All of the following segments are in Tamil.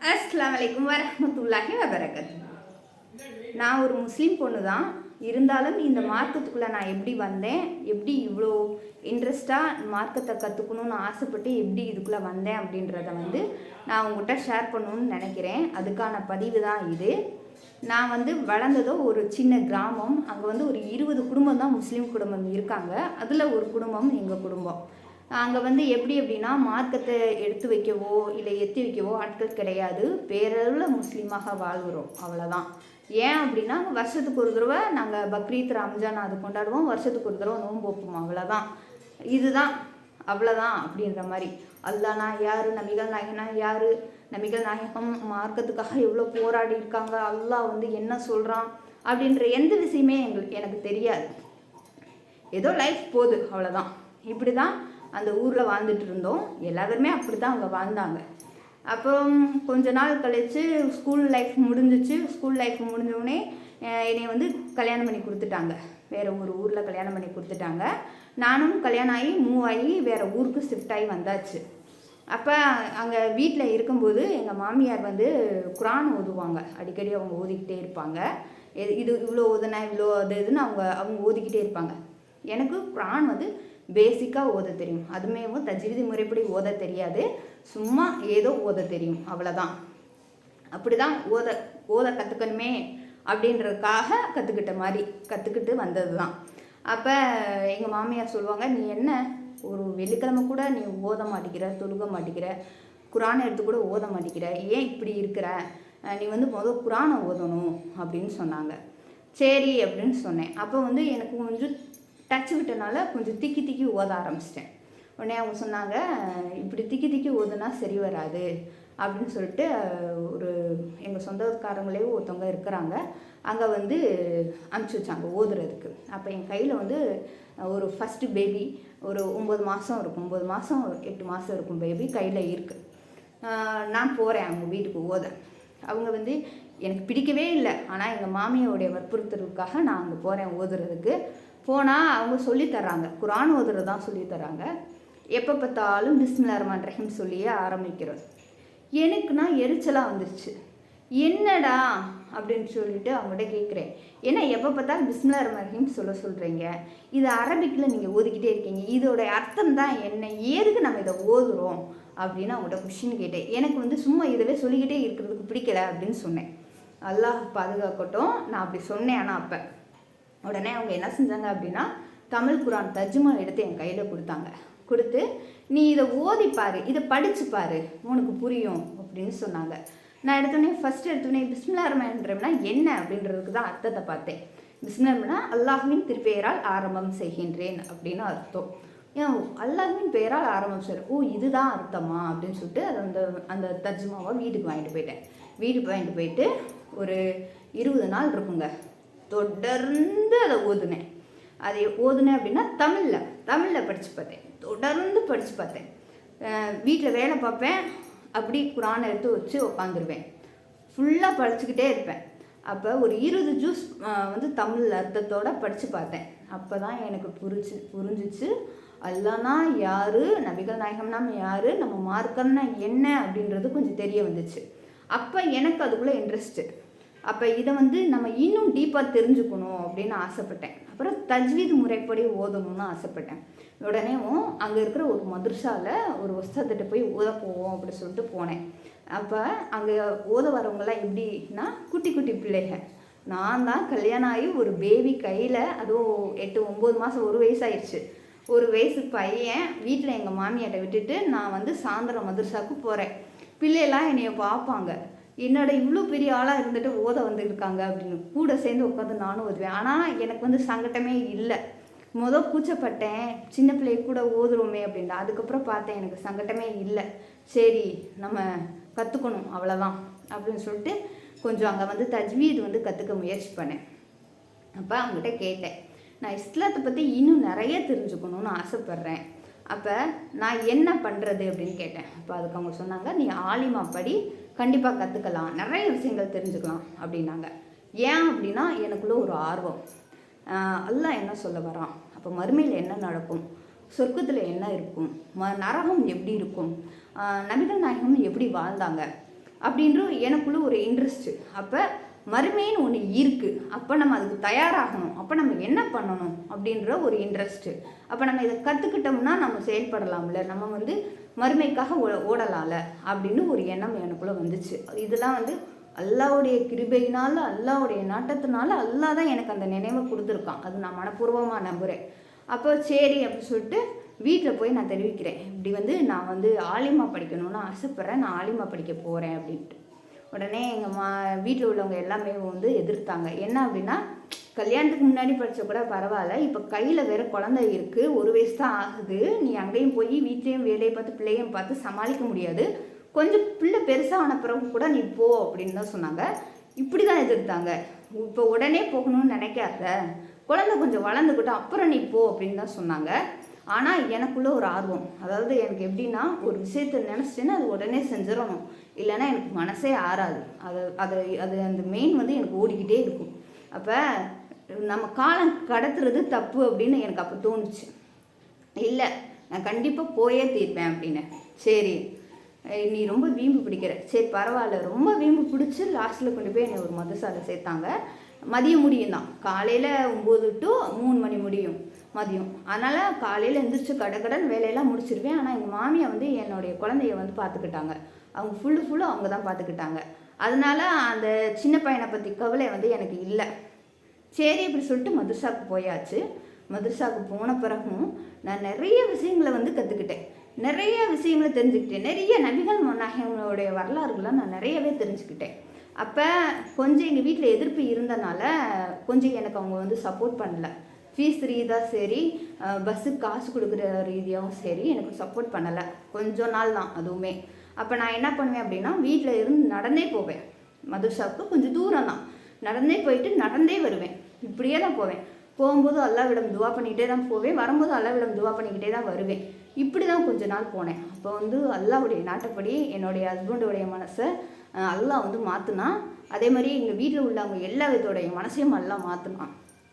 அஸ்ஸலாமு அலைக்கும் வரஹ்மத்துல்லாஹி வபரகாத்துஹு. நான் ஒரு முஸ்லீம் பொண்ணு தான். இருந்தாலும் இந்த மார்க்கத்துக்குள்ளே நான் எப்படி வந்தேன், எப்படி இவ்வளோ இன்ட்ரெஸ்ட்டாக மார்க்கத்தை கற்றுக்கணுன்னு ஆசைப்பட்டு எப்படி இதுக்குள்ளே வந்தேன் அப்படின்றத நான் உங்கள்கிட்ட ஷேர் பண்ணணுன்னு நினைக்கிறேன். அதுக்கான பதிவு தான் இது. நான் வளர்ந்ததோ ஒரு சின்ன கிராமம். அங்கே ஒரு 20 குடும்பம் தான் முஸ்லீம் குடும்பம் இருக்காங்க. அதில் ஒரு குடும்பம் எங்கள் குடும்பம். அங்கே எப்படி அப்படின்னா மார்க்கத்தை எடுத்து வைக்கவோ இல்லை எத்தி வைக்கவோ ஆட்கள் கிடையாது. பேரளவில் முஸ்லீமாக வாழ்கிறோம், அவ்வளோதான். ஏன் அப்படின்னா வருஷத்துக்கு ஒரு தடவை நாங்கள் பக்ரீத் ரம்ஜான் அது கொண்டாடுவோம். வருஷத்துக்கு ஒரு தடவை நோன்பு வைப்போம், அவ்வளோதான். இதுதான் அவ்வளோதான் அப்படின்ற மாதிரி. அல்லாஹ்னா யார், நபிகள் நாயகனா யார், நபிகள் நாயகம் மார்க்கத்துக்காக எவ்வளோ போராடி இருக்காங்க, அல்லாஹ் என்ன சொல்கிறான் அப்படின்ற எந்த விஷயமே எனக்கு தெரியாது. ஏதோ லைஃப் போகுது, அவ்வளோதான். இப்படி தான் அந்த ஊரில் வாழ்ந்துட்டு இருந்தோம். எல்லாருமே அப்படி தான் அங்கே வாழ்ந்தாங்க. அப்புறம் கொஞ்ச நாள் கழித்து ஸ்கூல் லைஃப் முடிஞ்சிச்சு. ஸ்கூல் லைஃப் முடிஞ்சோடனே என்னை கல்யாணம் பண்ணி கொடுத்துட்டாங்க. வேறு ஒரு ஊரில் கல்யாணம் பண்ணி கொடுத்துட்டாங்க. நானும் கல்யாணம் ஆகி மூவ் ஆகி வேறு ஊருக்கு ஷிஃப்ட் ஆகி வந்தாச்சு. அப்போ அங்கே வீட்டில் இருக்கும்போது எங்கள் மாமியார் குரான் ஓதுவாங்க. அடிக்கடி அவங்க ஓதிக்கிட்டே இருப்பாங்க. இது இவ்வளோ ஓதுனா இவ்வளோ அது இதுன்னு அவங்க ஓதிக்கிட்டே இருப்பாங்க. எனக்கு குரான் பேசிக்காக ஓத தெரியும். அதுமே தஜ்வீது முறைப்படி ஓத தெரியாது. சும்மா ஏதோ ஓத தெரியும், அவ்வளோதான். அப்படி தான் ஓத கற்றுக்கணுமே அப்படின்றதுக்காக கற்றுக்கிட்டு வந்தது தான். அப்போ எங்கள் மாமியார் சொல்லுவாங்க, நீ என்ன ஒரு வெள்ளிக்கிழமை கூட நீ ஓத மாட்டேங்கிற, தொழுக மாட்டேங்கிற, குரானை எடுத்து கூட ஓத மாட்டேங்கிற, ஏன் இப்படி இருக்கிற, நீ முதல் குரானை ஓதணும் அப்படின்னு சொன்னாங்க. சரி அப்படின்னு சொன்னேன். அப்போ எனக்கு கொஞ்சம் டச் விட்டனால கொஞ்சம் திக்கி ஓத ஆரம்பிச்சிட்டேன். உடனே அவங்க சொன்னாங்க, இப்படி திக்கி ஓதுனா சரி வராது அப்படின்னு சொல்லிட்டு ஒரு எங்கள் சொந்தக்காரங்களே ஒருத்தவங்க இருக்கிறாங்க. அங்கே அனுப்பிச்சி வச்சாங்க ஓதுறதுக்கு. அப்போ என் கையில் ஒரு ஃபஸ்ட்டு பேபி ஒரு 9 மாதம் இருக்கும், 9 மாதம் 8 மாதம் இருக்கும் பேபி கையில் இருக்குது. நான் போகிறேன் அவங்க வீட்டுக்கு ஓத. அவங்க எனக்கு பிடிக்கவே இல்லை. ஆனால் எங்கள் மாமியோடைய வற்புறுத்தலுக்காக நான் அங்கே போகிறேன் ஓதுறதுக்கு. போனால் அவங்க சொல்லித்தராங்க, குரான் ஓதுறது தான் சொல்லித்தராங்க. எப்போ பார்த்தாலும் பிஸ்மில்லாஹிர் ரஹ்மானிர் ரஹீம் சொல்லியே ஆரம்பிக்கிறது. எனக்குன்னா எரிச்சலாக வந்துருச்சு. என்னடா அப்படின்னு சொல்லிட்டு அவங்கள்ட்ட கேட்குறேன். ஏன்னா எப்போ பார்த்தாலும் பிஸ்மில்லாஹிர் ரஹ்மானிர் ரஹீம் சொல்கிறீங்க, இது அரபிக்கில் நீங்கள் ஓதிக்கிட்டே இருக்கீங்க, இதோட அர்த்தம் தான் என்ன, ஏதுக்கு நம்ம இதை ஓதுறோம் அப்படின்னு அவங்கள்ட்ட கொஷின் கேட்டேன். எனக்கு சும்மா இதவே சொல்லிக்கிட்டே இருக்கிறதுக்கு பிடிக்கல அப்படின்னு சொன்னேன். அல்லாஹ் பாதுகாக்கட்டும், நான் அப்படி சொன்னேன். ஆனால் அப்போ உடனே அவங்க என்ன செஞ்சாங்க அப்படின்னா தமிழ் குரான் தர்ஜுமா எடுத்து என் கையில் கொடுத்து, நீ இதை ஓதிப்பார், இதை படிச்சுப்பார், உனக்கு புரியும் அப்படின்னு சொன்னாங்க. நான் ஃபஸ்ட்டு எடுத்தோடனே பிஸ்மில்லாஹிர் ரஹ்மானிர் ரஹீம்னா என்ன அப்படின்றதுக்கு தான் அர்த்தத்தை பார்த்தேன். பிஸ்மில்லாஹ்னா அல்லாஹ்வின் திருப்பெயரால் ஆரம்பம் செய்கின்றேன் அப்படின்னு அர்த்தம். ஏன் அல்லாஹ்வின் பெயரால் ஆரம்பம் செய்கிறேன், ஓ இதுதான் அர்த்தமா அப்படின்னு சொல்லிட்டு அந்த தர்ஜுமாவை வீட்டுக்கு வாங்கிட்டு போயிட்டு ஒரு 20 நாள் இருக்குங்க. தொடர்ந்து அதை ஓதுனேன் அப்படின்னா தமிழில் படித்து பார்த்தேன். தொடர்ந்து படித்து பார்த்தேன். வீட்டில் வேலை பார்ப்பேன், அப்படி குரானை எடுத்து வச்சு உட்காந்துருவேன். ஃபுல்லாக படிச்சுக்கிட்டே இருப்பேன். அப்போ ஒரு 20 ஜூஸ் தமிழ் அர்த்தத்தோடு படித்து பார்த்தேன். அப்போ தான் எனக்கு புரிஞ்சிச்சு அல்லாஹ்னா யார், நபிகள் நாயகம்னா யார், நம்ம மார்க்கம்னா என்ன அப்படின்றது கொஞ்சம் தெரிய வந்துச்சு. அப்போ எனக்கு அதுக்குள்ளே இன்ட்ரெஸ்ட்டு. அப்போ இதை நம்ம இன்னும் டீப்பாக தெரிஞ்சுக்கணும் அப்படின்னு ஆசைப்பட்டேன். அப்புறம் தஜ்வீது முறைப்படி ஓதணும்னு ஆசைப்பட்டேன். உடனேவும் அங்கே இருக்கிற ஒரு மதர்சாவில் ஒரு உஸ்தாத்திட்ட போய் ஓத போவோம் அப்படி சொல்லிட்டு போனேன். அப்போ அங்கே ஓத வரவங்களாம் எப்படின்னா குட்டி பிள்ளைகள். நான் தான் கல்யாணம் ஆகி ஒரு பேபி கையில், அதுவும் 8-9 மாதம், 1 வயசு ஆயிடுச்சு. 1 வயசு பையன் வீட்டில் எங்கள் மாமியார்ட்ட விட்டுட்டு நான் சாயந்தரம் மதர்சாவுக்கு போகிறேன். பிள்ளையெல்லாம் என்னைய பார்ப்பாங்க, என்னோட இவ்வளோ பெரிய ஆளாக இருந்துட்டு ஓத வந்துருக்காங்க அப்படின்னு. கூட சேர்ந்து உட்காந்து நானும் ஓதுவேன். ஆனால் எனக்கு சங்கட்டமே இல்லை. கூச்சப்பட்டேன், சின்ன பிள்ளைய கூட ஓதுறோமே அப்படின்னா. அதுக்கப்புறம் பார்த்தேன் எனக்கு சங்கட்டமே இல்லை. சரி நம்ம கற்றுக்கணும், அவ்வளோதான் அப்படின்னு சொல்லிட்டு கொஞ்சம் அங்கே தஜ்வீது கற்றுக்க முயற்சி பண்ணேன். அப்போ அவங்ககிட்ட கேட்டேன், நான் இஸ்லாத்தை பற்றி இன்னும் நிறைய தெரிஞ்சுக்கணுன்னு ஆசைப்பட்றேன், அப்போ நான் என்ன பண்ணுறது அப்படின்னு கேட்டேன். அப்போ அதுக்கு அவங்க சொன்னாங்க, நீ ஆலிமா படி, கண்டிப்பாக கற்றுக்கலாம், நிறைய விஷயங்கள் தெரிஞ்சுக்கலாம் அப்படின்னாங்க. ஏன் அப்படின்னா எனக்குள்ளே ஒரு ஆர்வம். அல்லாஹ் என்ன சொல்ல வரான், அப்போ மறுமையில் என்ன நடக்கும், சொர்க்கத்தில் என்ன இருக்கும், நரகம் எப்படி இருக்கும், நபிகள் நாயகம் எப்படி வாழ்ந்தாங்க, அப்படின்ற எனக்குள்ளே ஒரு இன்ட்ரெஸ்ட்டு. அப்போ மறுமைன்னு ஒன்று இருக்குது, அப்போ நம்ம அதுக்கு தயாராகணும், அப்போ நம்ம என்ன பண்ணணும் அப்படின்ற ஒரு இன்ட்ரெஸ்ட்டு. அப்போ நம்ம இதை கற்றுக்கிட்டோம்னா நம்ம செயல்படலாம்ல, நம்ம வந்து மறுமைக்காக ஓடலாம்ல அப்படின்னு ஒரு எண்ணம் எனக்குள்ளே வந்துச்சு. இதெல்லாம் வந்து அல்லாவுடைய கிருபையினால், அல்லாவுடைய நாட்டத்தினால அல்லாஹ் தான் எனக்கு அந்த நினைவை கொடுத்துருக்கான். அது நான் மனப்பூர்வமாக நம்புகிறேன். அப்போ சரி அப்படின்னு சொல்லிட்டு வீட்டில் போய் நான் தெரிவிக்கிறேன், இப்படி வந்து நான் வந்து ஆலிமா படிக்கணும்னு ஆசைப்பட்றேன், நான் ஆலிமா படிக்க போகிறேன் அப்படின்ட்டு. உடனே எங்கள் வீட்டில் உள்ளவங்க எல்லாமே வந்து எதிர்த்தாங்க. என்ன அப்படின்னா, கல்யாணத்துக்கு முன்னாடி படித்த கூட பரவாயில்ல, இப்போ கையில் வேறு குழந்தை இருக்குது, 1 வயசு தான் ஆகுது, நீ அங்கேயும் போய் வீட்லேயும் வேலையை பார்த்து பிள்ளையும் பார்த்து சமாளிக்க முடியாது, கொஞ்சம் பிள்ளை பெருசாக ஆன பிறகு கூட நீ போ அப்படின்னு தான் சொன்னாங்க. இப்படி தான் எதிர்த்தாங்க. இப்போ உடனே போகணும்னு நினைக்காத, குழந்தை கொஞ்சம் வளர்ந்துக்கிட்டோம் அப்புறம் நீ போ அப்படின்னு தான் சொன்னாங்க. ஆனால் எனக்குள்ளே ஒரு ஆர்வம், அதாவது எனக்கு எப்படின்னா, ஒரு விஷயத்தை நினச்சிட்டேன்னா அது உடனே செஞ்சிடணும், இல்லைன்னா எனக்கு மனசே ஆறாது. அது அந்த மெயின் வந்து எனக்கு ஓடிக்கிட்டே இருக்கும். அப்போ நம்ம காலம் கடத்துறது தப்பு அப்படின்னு எனக்கு அப்போ தோணுச்சு. இல்லை, நான் கண்டிப்பாக போயே தீர்ப்பேன் அப்படின்னு. சரி, நீ ரொம்ப வீம்பு பிடிக்கிற, சரி பரவாயில்ல, ரொம்ப வீம்பு பிடிச்சி லாஸ்ட்டில் கொண்டு போய் என்னை ஒரு மதுசாலை சேர்த்தாங்க. மதியம் முடியும் தான், காலையில் 9 to 3 மணி முடியும் மதியம். அதனால் காலையில் எழுந்திரிச்சு கடன் வேலையெல்லாம் முடிச்சிருவேன். ஆனால் எங்கள் மாமியை வந்து என்னுடைய குழந்தைய வந்து பார்த்துக்கிட்டாங்க, அவங்க ஃபுல்லு அவங்க தான் பார்த்துக்கிட்டாங்க. அதனால அந்த சின்ன பையனை பற்றி கவலை வந்து எனக்கு இல்லை. சரி அப்படி சொல்லிட்டு மதுரசாவுக்கு போயாச்சு. மதுரசாவுக்கு போன பிறகும் நான் நிறைய விஷயங்களை வந்து கற்றுக்கிட்டேன், நிறைய விஷயங்களை தெரிஞ்சுக்கிட்டேன், நிறைய நபிகள் நாயகங்களுடைய வரலாறுகளை நான் நிறையவே தெரிஞ்சுக்கிட்டேன். அப்போ கொஞ்சம் எங்கள் வீட்டில் எதிர்ப்பு இருந்தனால கொஞ்சம் எனக்கு அவங்க வந்து சப்போர்ட் பண்ணலை. ஃபீஸ் ரீதியாக சரி, பஸ்ஸுக்கு காசு கொடுக்குற ரீதியாகவும் சரி எனக்கு சப்போர்ட் பண்ணலை, கொஞ்சம் நாள் தான் அதுவுமே. அப்போ நான் என்ன பண்ணுவேன் அப்படின்னா, வீட்டில் இருந்து நடந்தே போவேன். மதுரசாவுக்கு கொஞ்சம் தூரம் தான், நடந்தே போயிட்டு நடந்தே வருவேன், இப்படியே தான் போவேன். போகும்போது அல்லாஹ்விடம் துவா பண்ணிக்கிட்டே தான் போவேன், வரும்போது அல்லாஹ்விடம் துவா பண்ணிக்கிட்டே தான் வருவேன். இப்படி தான் கொஞ்ச நாள் போனேன். அப்போ வந்து அல்லாஹ்வுடைய நாட்டப்படி என்னுடைய ஹஸ்பண்டோடைய மனசை அல்லாஹ் வந்து மாற்றினா, அதே மாதிரி எங்கள் வீட்டில் உள்ளவங்க எல்லா விதோடைய மனசையும் அல்லாஹ்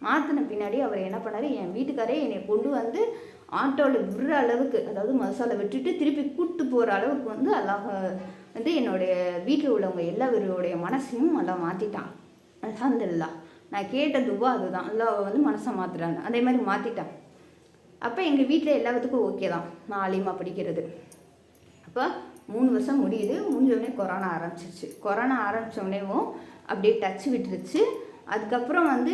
மாற்றின பின்னாடி அவர் என்ன பண்ணார், என் வீட்டுக்காரே என்னை கொண்டு வந்து ஆட்டோவில் விடுற அளவுக்கு, அதாவது மசாலா விட்டுட்டு திருப்பி கூப்பிட்டு போகிற அளவுக்கு வந்து அல்லாஹ் வந்து என்னுடைய வீட்டில் உள்ளவங்க எல்லா பேருடைய மனசையும் அல்லாஹ் மாற்றிட்டான். அல்ஹம்துலில்லாஹ். நான் கேட்ட துவா அதுதான், அல்லாஹ் வந்து மனசை மாற்றுறாங்க, அதே மாதிரி மாற்றிட்டான். அப்போ எங்கள் வீட்டில் எல்லாத்துக்கும் ஓகே தான் நான் ஆலிமா படிக்கிறது. அப்போ 3 வருஷம் முடிஞ்சோடனே கொரோனா ஆரம்பிச்சிருச்சு. கொரோனா ஆரம்பித்தோடனேவும் அப்படியே டச்சு விட்டுருச்சு. அதுக்கப்புறம் வந்து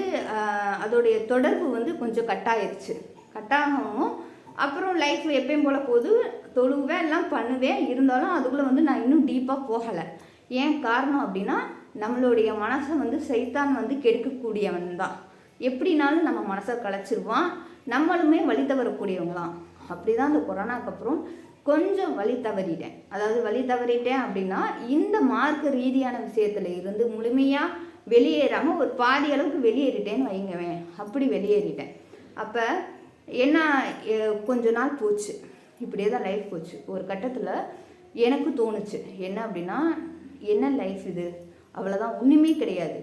அதோடைய தொடர்பு வந்து கொஞ்சம் கட்டாகவும் அப்புறம் லைஃப் எப்பயும் போல் போது தொழுவேன் எல்லாம் பண்ணுவேன். இருந்தாலும் அதுக்குள்ளே வந்து நான் இன்னும் டீப்பாக போகலை. ஏன் காரணம் அப்படின்னா, நம்மளுடைய மனசை வந்து சைத்தான் வந்து கெடுக்கக்கூடியவன் தான். எப்படினாலும் நம்ம மனசை கலைச்சிருவான், நம்மளுமே வழி தவறக்கூடியவங்களாம். அப்படி தான் அந்த கொரோனாக்கு அப்புறம் கொஞ்சம் வழி தவறிட்டேன். அதாவது வழி தவறிட்டேன் அப்படின்னா, இந்த மார்க்க ரீதியான விஷயத்தில் இருந்து முழுமையாக வெளியேறாமல் ஒரு பாதி அளவுக்கு வெளியேறிட்டேன்னு வைங்கவேன். அப்படி வெளியேறிட்டேன். அப்போ என்ன, கொஞ்ச நாள் போச்சு, இப்படியே தான் லைஃப் போச்சு. ஒரு கட்டத்தில் எனக்கு தோணுச்சு என்ன அப்படின்னா, என்ன லைஃப் இது, அவ்வளோதான், ஒன்றுமே கிடையாது.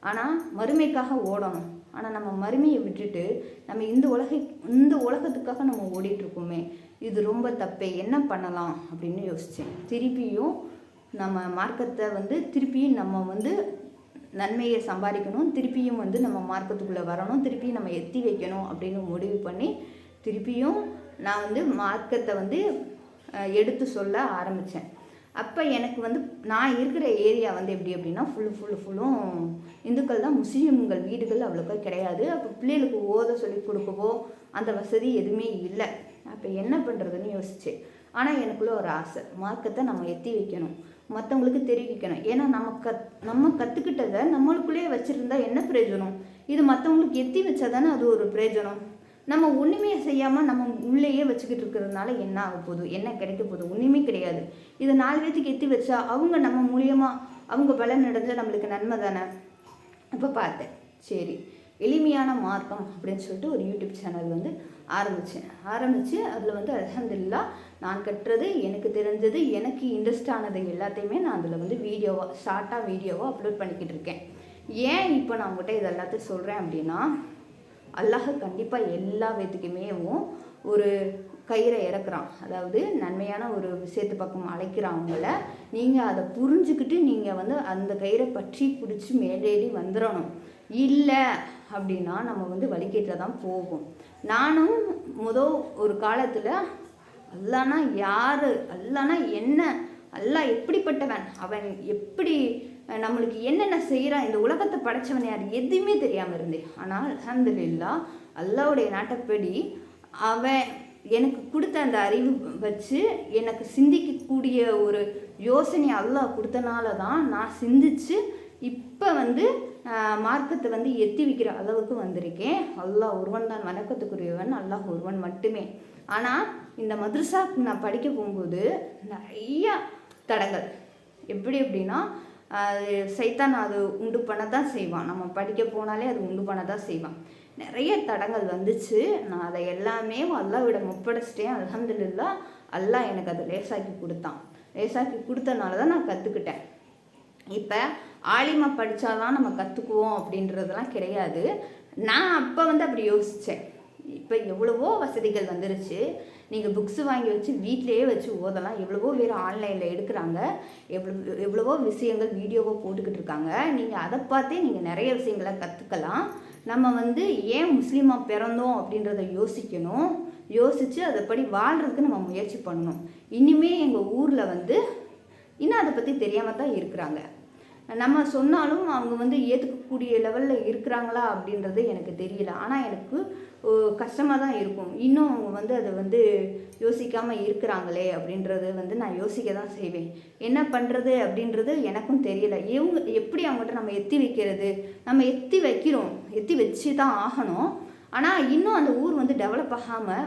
ஆனால் மறுமைக்காக ஓடணும். ஆனால் நம்ம மறுமையை விட்டுட்டு நம்ம இந்த உலகத்துக்காக நம்ம ஓடிட்டுருக்கோமே, இது ரொம்ப தப்பே, என்ன பண்ணலாம் அப்படின்னு யோசித்தேன். திருப்பியும் நம்ம மார்க்கத்தை வந்து திருப்பியும் நம்ம வந்து நன்மையை சம்பாதிக்கணும், திருப்பியும் வந்து நம்ம மார்க்கத்துக்குள்ளே வரணும், திருப்பியும் நம்ம எத்தி வைக்கணும் அப்படின்னு முடிவு பண்ணி திருப்பியும் நான் வந்து மார்க்கத்தை வந்து எடுத்து சொல்ல ஆரம்பித்தேன். அப்போ எனக்கு வந்து நான் இருக்கிற ஏரியா வந்து எப்படி அப்படின்னா ஃபுல்லும் இந்துக்கள் தான், முஸ்லீம்கள் வீடுகள் அவ்வளோக்கா கிடையாது. அப்போ பிள்ளைகளுக்கு ஓத சொல்லி கொடுக்கவோ அந்த வசதி எதுவுமே இல்லை. அப்போ என்ன பண்ணுறதுன்னு யோசித்தேன். ஆனால் எனக்குள்ளே ஒரு ஆசை, மார்க்கத்தை நம்ம எத்தி வைக்கணும், மற்றவங்களுக்கு தெரிவிக்கணும். ஏன்னா நம்ம கற்றுக்கிட்டதை நம்மளுக்குள்ளேயே வச்சுருந்தா என்ன பிரயோஜனம், இது மற்றவங்களுக்கு எத்தி வச்சா தானே அது ஒரு பிரயோஜனம். நம்ம ஒன்றுமே செய்யாமல் நம்ம உள்ளேயே வச்சுக்கிட்டு இருக்கிறதுனால என்ன ஆக போகுது, என்ன கிடைக்க போகுது, ஒன்றுமே கிடையாது. இதை 4 பேர்த்துக்கு எத்தி வச்சா அவங்க நம்ம மூலியமாக அவங்க பலன் அடைஞ்சால் நம்மளுக்கு நன்மை தானே. அப்போ பார்த்தேன், சரி எளிமையான மார்க்கம் அப்படின்னு சொல்லிட்டு ஒரு யூடியூப் சேனல் வந்து ஆரம்பித்து அதில் வந்து அல்ஹம்துலில்லாஹ் நான் கட்டுறது, எனக்கு தெரிஞ்சது, எனக்கு இன்ட்ரெஸ்ட் ஆனது எல்லாத்தையுமே நான் அதில் வந்து ஷார்ட்டாக வீடியோவாக அப்லோட் பண்ணிக்கிட்டு இருக்கேன். ஏன் இப்போ நான் உங்கள்கிட்ட இது எல்லாத்தையும் சொல்கிறேன் அப்படின்னா, அல்லாஹ் கண்டிப்பாக எல்லா பேத்துக்குமேவும் ஒரு கயிறை இறக்குறான். அதாவது நன்மையான ஒரு விஷயத்து பக்கம் அழைக்கிறான் அவங்கள. நீங்கள் அதை புரிஞ்சுக்கிட்டு நீங்கள் வந்து அந்த கயிறை பற்றி பிடிச்சி மேலேறி வந்துடணும். இல்லை அப்படின்னா நம்ம வந்து வழிகேட்டில் தான் போகும். நானும் ஒரு காலத்தில் அல்லானா யார், அல்லானா என்ன, அல்லாஹ் எப்படிப்பட்டவன், அவன் எப்படி நம்மளுக்கு என்னென்ன செய்கிறான், இந்த உலகத்தை படைச்சவன் யார், எதுவுமே தெரியாமல் இருந்தேன். ஆனால் அல்ஹம்துலில்லாஹ் அல்லாஹ்வுடைய நாட்டப்படி அவன் எனக்கு கொடுத்த அந்த அறிவு வச்சு எனக்கு சிந்திக்கக்கூடிய ஒரு யோசனை அல்லாஹ் கொடுத்தனால தான் நான் சிந்திச்சு இப்போ வந்து மார்க்கத்தை வந்து எத்தி வைக்கிற அளவுக்கு வந்திருக்கேன். அல்லாஹ் ஒருவன் தான் வணக்கத்துக்குரியவன், அல்லாஹ் ஒருவன் மட்டுமே. ஆனால் இந்த மദ്രஸாக்கு நான் படிக்க போகும்போது நிறைய தடங்கள். எப்படி அப்படின்னா சைத்தான் அது உண்டு பண்ண தான் செய்வான். நம்ம படிக்க போனாலே அது உண்டு பண்ண தான் செய்வான். நிறைய தடங்கள் வந்துச்சு. நான் அதை எல்லாமே அல்லாஹ்விடம் ஒப்படைச்சிட்டேன். அல்ஹம்துலில்லாஹ் அல்லாஹ் எனக்கு அதை லேசாக்கி கொடுத்தான். லேசாக்கி கொடுத்தனால தான் நான் கற்றுக்கிட்டேன். இப்போ ஆலிமா படித்தாதான் நம்ம கற்றுக்குவோம் அப்படின்றதெல்லாம் கிடையாது. நான் அப்போ வந்து அப்படி யோசித்தேன். இப்போ எவ்வளவோ வசதிகள் வந்துருச்சு. நீங்கள் புக்ஸு வாங்கி வச்சு வீட்டிலையே வச்சு ஓதலாம். எவ்வளவோ பேர் ஆன்லைனில் எடுக்கிறாங்க. எவ்வளவோ விஷயங்கள் வீடியோவோ போட்டுக்கிட்டு இருக்காங்க. நீங்கள் அதை பார்த்தே நீங்கள் நிறைய விஷயங்களை கற்றுக்கலாம். நம்ம வந்து ஏன் முஸ்லீமாக பிறந்தோம் அப்படின்றத யோசிக்கணும். யோசித்து அதைப்படி வாழ்கிறதுக்கு நம்ம முயற்சி பண்ணணும். இனிமே எங்கள் ஊரில் வந்து இன்னும் அதை பற்றி தெரியாமல் தான் இருக்கிறாங்க. நம்ம சொன்னாலும் அவங்க வந்து ஏற்றுக்கக்கூடிய லெவலில் இருக்கிறாங்களா அப்படின்றது எனக்கு தெரியல. ஆனால் எனக்கு கஷ்டமாக தான் இருக்கும். இன்னும் அவங்க வந்து அதை வந்து யோசிக்காமல் இருக்கிறாங்களே அப்படின்றது வந்து நான் யோசிக்க தான் செய்வேன். என்ன பண்ணுறது அப்படின்றது எனக்கும் தெரியல. எப்படி அவங்ககிட்ட நம்ம எத்தி வைக்கிறது? நம்ம எத்தி வைக்கிறோம், எத்தி வச்சு தான் ஆகணும். ஆனால் இன்னும் அந்த ஊர் வந்து டெவலப் ஆகாமல்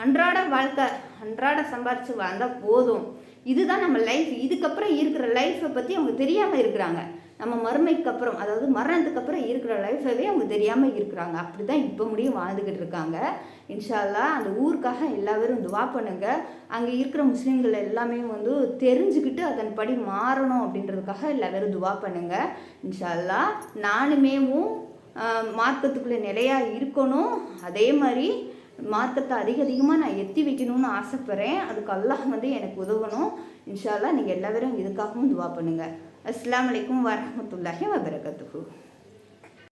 அன்றாட வாழ்க்கை, அன்றாட சம்பாரித்து வந்தால் போதும், இதுதான் நம்ம லைஃப், இதுக்கப்புறம் இருக்கிற லைஃப்பை பற்றி அவங்க தெரியாமல் இருக்கிறாங்க. நம்ம மறுமைக்கு அப்புறம், அதாவது மரணத்துக்கு அப்புறம் இருக்கிற லைஃபவே அவங்க தெரியாமல் இருக்கிறாங்க. அப்படி தான் இப்போ முடியும் வாழ்ந்துக்கிட்டு இருக்காங்க. இன்ஷா அல்லாஹ் அந்த ஊருக்காக எல்லா பேரும் துவா பண்ணுங்க. அங்கே இருக்கிற முஸ்லீம்கள் எல்லாமே வந்து தெரிஞ்சுக்கிட்டு அதன்படி மாறணும் அப்படின்றதுக்காக எல்லா பேரும் துவா பண்ணுங்க. இன்ஷா அல்லாஹ் நானுமேவும் மார்க்கத்துக்குள்ளே நிலையாக இருக்கணும். அதே மாதிரி மார்க்கத்தை அதிகமாக நான் எத்தி வைக்கணும்னு ஆசைப்பட்றேன். அதுக்கு அல்லாஹ் வந்து எனக்கு உதவணும். இன்ஷா அல்லாஹ் நீங்கள் எல்லா பேரும் இதுக்காகவும் துவா பண்ணுங்கள். அஸ்ஸலாமு அலைக்கும் வரஹ்மத்துல்லாஹி வபரகாத்துஹு.